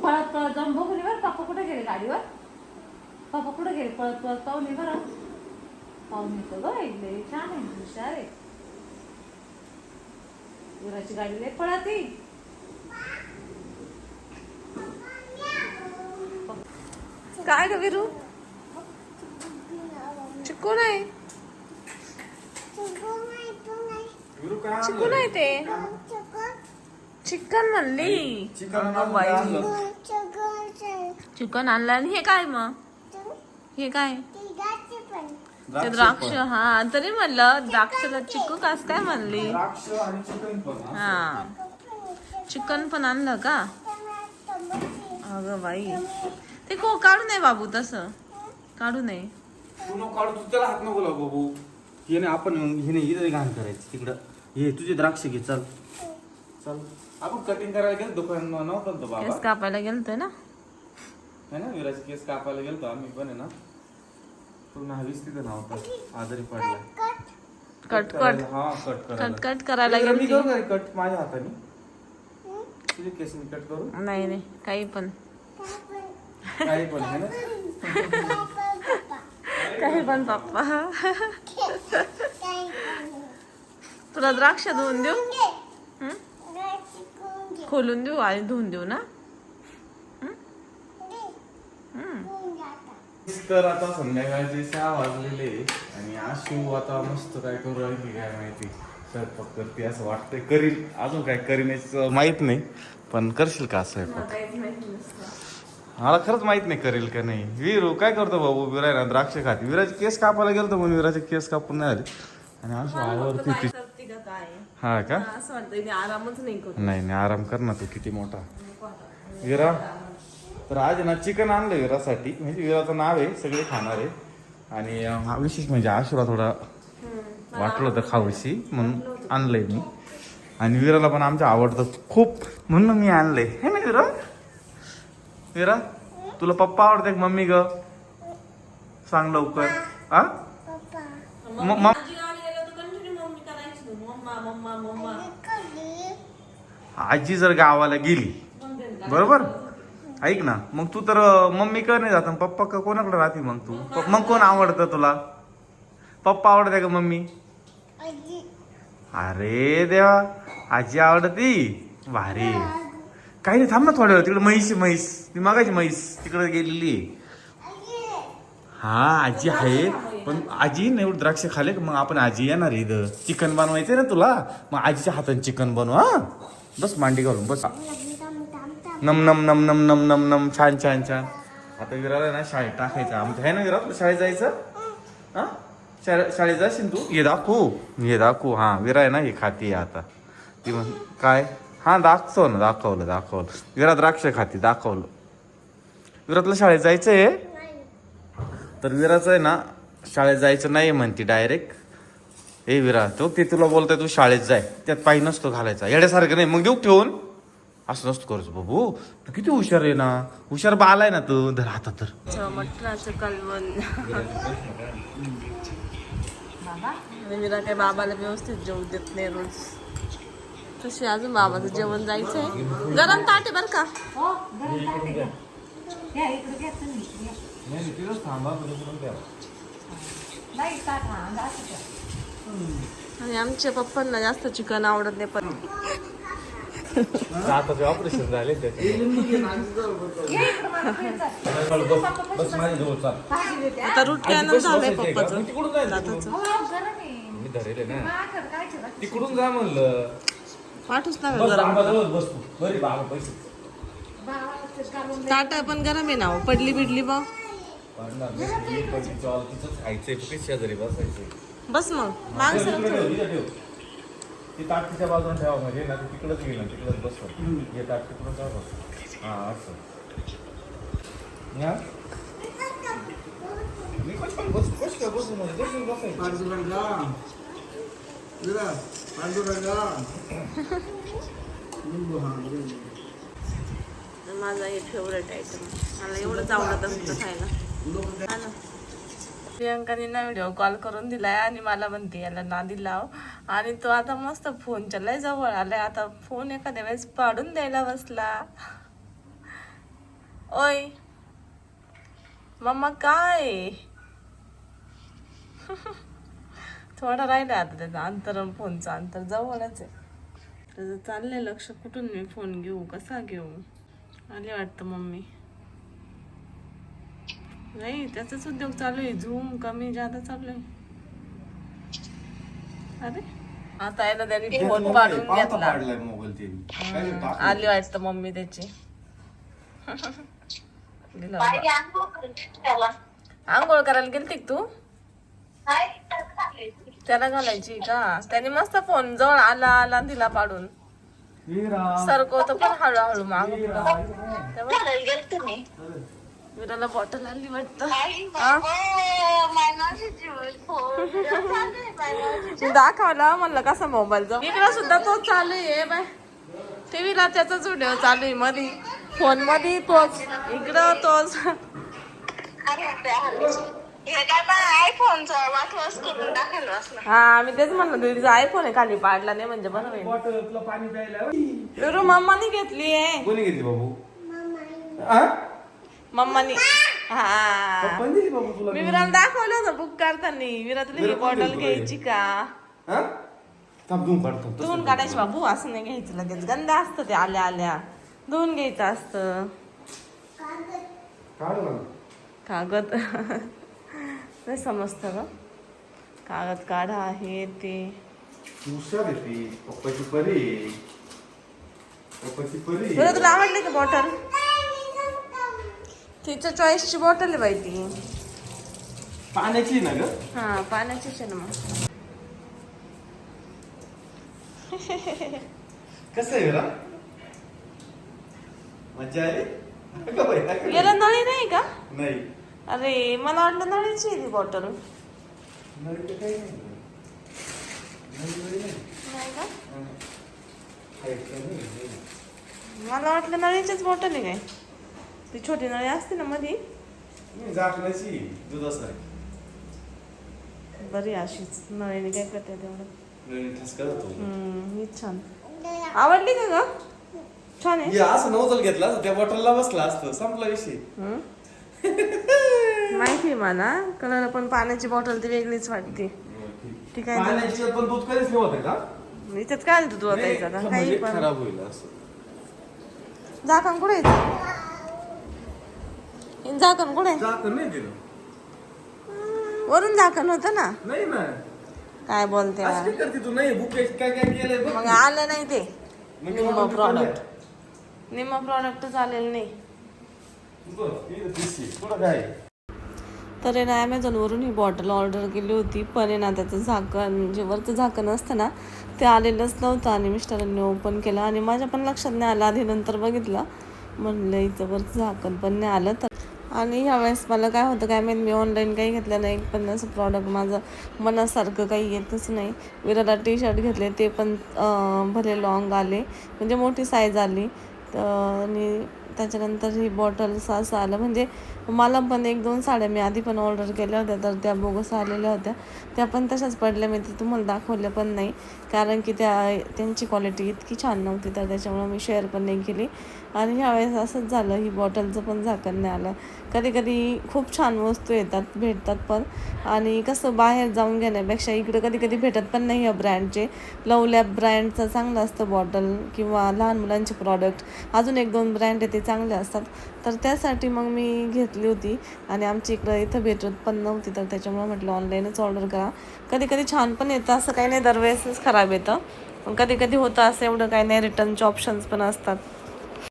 पळत पळत जाऊन बघून ये बरं पप्पा कुठे गेले गाडीवर. पप्पा कुठे गेले पळत पळत पाहून ये बरं. पाहून येतो ग इकडे. छान आहे हुशार आहे. विराची गाडी लय पळती. काय ग विरू चिकू नाही चिकू नाही ते चिकन म्हणली. चिकन आणलं. आणि हे काय मग हे काय ते द्राक्ष. हा तरी म्हणलं द्राक्षला चिकू कास काय म्हणली. हा चिकन पण आणलं का. अगं बाई ते काढू नये बाबू. तसं काढू नये. काढू तू त्याला हात नको लावू बाबू. हे नाही आपण हे नाही इथे घाण करायचं तिकडं. हे तुझे द्राक्ष घे. चल चल आपण कटिंग करायला गेलो दुकान नव्हतं तो बाबा. केस कापायला गेलतोय ना. है ना विराज केस कापायला गेलतो आम्ही पण आहे ना. तो नावीस तिथं नव्हता आजारी पडला. कट कट हा कट कट करायला मी गेलती. करू का कट माझ्या हाताने. तुझे केस मी कट करू. नाही नाही काही पण काही पण है ना. काही पण पप्पा. तुला द्राक्ष धुवून देऊ. खोलून देऊ आणि धुवून देऊ ना. तर आता संध्याकाळचे 6 वाजलेले आणि आशू आता मस्त काय करू राहिली काय माहिती. स्वयंपाक करते असं वाटतंय. करील अजून काय करीनच माहित नाही. पण करशील का स्वयंपाक. मला खरंच माहित नाही करेल का नाही. वीरू काय करतो बाबू. विरायला द्राक्ष खाते. विराचे केस कापायला गेलो म्हणून विराचे केस कापून नाही आले. आणि आशू आवडते. हा का आरामच नाही. नाही आराम कर ना. तू किती मोठा विरा. तर आज ना चिकन आणलं विरासाठी. म्हणजे विराचं नाव आहे सगळे खाणार आहे. आणि विशेष म्हणजे आशुला थोडा वाटलं होतं खाऊशी म्हणून आणलंय मी. आणि विराला पण आमच्या आवडतं खूप म्हणून मी आणलंय. हे ना विरा. विरा तुला पप्पा आवडते मम्मी ग. सांग लवकर. आ आजी जर गावाला गेली बरोबर ऐक ना. मग तू तर मम्मी का नाही जात पप्पा का कोणाकडे राहते मग तू. मग कोण आवडतं तुला. पप्पा आवडते का मम्मी. अरे देवा आजी आवडती. भारी. काही नाही थांब ना थोड्या वेळ. तिकडे म्हैस ती मागायची म्हैस तिकडे गेलेली. हा आजी आहे पण आजी नाही एवढं द्राक्ष खाले मग आपण आजी येणार इथं. चिकन बनवायचंय ना तुला. मग आजीच्या हाताने चिकन बनव. हा बस मांडी घालून बस. नम नम नम नम नम नम नम. छान छान छान. आता विराला ना शाळेत टाकायचं आमचं आहे ना. विरा शाळेत जायचं. हा शाळेत जाशील तू. ये दाखवू. हा विरा आहे ना हे खाती आता. ती म्हण काय. हा दाखवलं. विरा द्राक्ष खाती दाखवलं. विरा तुला शाळेत जायचंय. तर विराचं आहे ना शाळेत जायचं नाही म्हणती डायरेक्ट. ए विरा तो ते तुला बोलतोय तू शाळेत जाय. त्यात पायी नसतो घालायचा. येड्यासारखं नाही मग देऊ ठेवून. असं नसतो करायचं बाबू. तू किती हुशार आहे ना. हुशार बाल आहे ना तू. धर आता तर मटणाचं कालवण. विरा काय बाबाला व्यवस्थित जेवू देत नाही रोज. तशी अजून बाबाचं जेवण जायचंय. गरम ताट आहे बर का. आणि आमच्या पप्पांना जास्त चिकन आवडत नाही. पण ऑपरेशन झाले आता रूट कॅनल झालंय पप्पाचं. तिकडून जा म्हणलं. पाठवूच ना गरम. ताटा पण गरम आहे ना. पडली बिडली बा शेजारी बसायचं. बस मग माणसं ती ताट तिच्या बाजूला ठेवा म्हणजे ना तिकडच गेलं तिकडच बसतो. हे ताट तिकडून जा. हा असं मी पण बसू म्हणजे बसायचं. माझा हे फेवरेट आयटम. मला एवढंच आवडत असतं खायला. हा ना. प्रियंकाने ना व्हिडिओ कॉल करून दिलाय आणि मला म्हणते याला नादी लाव. आणि तो आता मस्त फोनच्या लय जवळ आलाय. आता फोन एखाद्या वेळेस पाडून द्यायला बसला. ओय मम्मा काय थोडा राहिला आता त्याचं अंतर फोनचं अंतर जवळच आहे. त्याचं चाललंय लक्ष कुठून मी फोन घेऊ कसा घेऊ. आले वाटतं मम्मी. नाही त्याचाच उद्योग चालू आहे. झूम कमी जादा चालू आहे. अरे आता याला त्यांनी फोन पाडून घेतला. आली वाटतं मम्मी त्याची. आंघोळ करायला गेलती का तू. त्याला घालायची का. त्याने मस्त फोन जवळ आला आला दिला पाडून. सरकवतो पण हळूहळू माग विराला बॉटल आणली वाटतं. दाखवला म्हणलं कसा मोबाईल इकडं सुद्धा तोच चालू आहे बाय. टीव्हीला त्याचाच व्हिडिओ चालू आहे मध्ये फोन मध्ये तोच इकडं तोच. हा मी तेच म्हणलं दीदीचा आयफोन आहे खाली पाडला नाही म्हणजे बरं होईल. मम्मानी घेतली आहे. कोणी घेतली बाबू. मम्मानी. हा मी विराला दाखवलं होतं बुक करताना. विरा तुला ही बॉटल घ्यायची का. धुवून काढायची बाबू असं नाही घ्यायचं लगेच. गंध असतं ते आल्या आल्या धुवून घ्यायचं असतं. कागद नाही समजतं ग. कागद काढा आहे ते. बरं तुला आवडली का बॉटल. तिच्या चॉईसची बॉटल आहे बाई ती. पाण्याची ना ग. हा पाण्याचीच आहे ना मग. कसं आहे जरा मजा आली. याला नळी नाही का. नाही अरे मला वाटलं नळीची आहे ती बॉटल. नाही का. मला वाटलं नळीचीच बॉटल आहे काय. ती छोटी नळी असते ना मध्ये. झाकण्याची दूध असणार. बरी अशीच नळीने काय करते तेवढं. हीच छान. आवडली का ग. छान आहे. असं नोजल घेतला त्या बॉटलला बसला असतं संपला विषय. माहिती मला कलर पण पाण्याची बॉटल ती वेगळीच वाटते. ठीक आहे. पाण्याची पण दूध कधीच नाही होत का. याच्यात काय दूध वाटायचं आता काही पण खराब होईल असं. झाकण कुठे आहे. झाकण कुठे. झाकण नाही दिलं. वरून झाकण होतं ना. नाही ना. काय बोलते तू. नाही बुक काय काय केलंय मग आलं नाही ते. निम्म प्रॉडक्ट आलेलं नाही. तर आहे ना ॲमेझॉनवरून ही बॉटल ऑर्डर केली होती. पण आहे ना त्याचं झाकण जे वरचं झाकण असतं ना ते आलेलंच नव्हतं. आणि मिस्टरांनी ओपन केलं आणि माझ्या पण लक्षात नाही आलं. आधी नंतर बघितलं म्हणलं इथं वरचं झाकण पण नाही आलं. तर आणि ह्यावेळेस मला काय होतं काय माहीत मी ऑनलाईन काही घेतलं नाही. पण असं प्रॉडक्ट माझं मनासारखं काही येतच नाही. विराला टी शर्ट घेतले ते पण भले लॉंग आले म्हणजे मोठी साईज आली. आणि त्याच्यानंतर ही बॉटल असं आलं. म्हणजे मला पण 1-2 साड्या मी आधी पण ऑर्डर केल्या होत्या तर त्या बोगस आलेल्या होत्या. त्या पण तशाच पडल्या. मी ते तुम्हाला दाखवल्या पण नाही कारण की त्यांची क्वालिटी इतकी छान नव्हती. तर त्याच्यामुळे मी शेअर पण नाही केली. आणि ह्यावेळेस असंच झालं. ही बॉटलचं पण झाकण नाही आलं. कधी कधी खूप छान वस्तू येतात भेटतात पण. आणि कसं बाहेर जाऊन घेण्यापेक्षा इकडं कधी कधी भेटत पण नाही या ब्रँडचे. लवलॅब ब्रँडचं चांगलं असतं बॉटल किंवा लहान मुलांचे प्रॉडक्ट. अजून 1-2 ब्रँड आहे ते चांगले असतात. तर त्यासाठी मग मी घेतली होती. आणि आमच्या इथं भेटत पण नव्हती तर त्याच्यामुळे म्हटलं ऑनलाईनच ऑर्डर करा. कधी कधी छान पण येतं असं काही नाही. दरवेळेसच खराब येतं पण कधी कधी होतं असं. एवढं काही नाही. रिटर्नचे ऑप्शन्स पण असतात.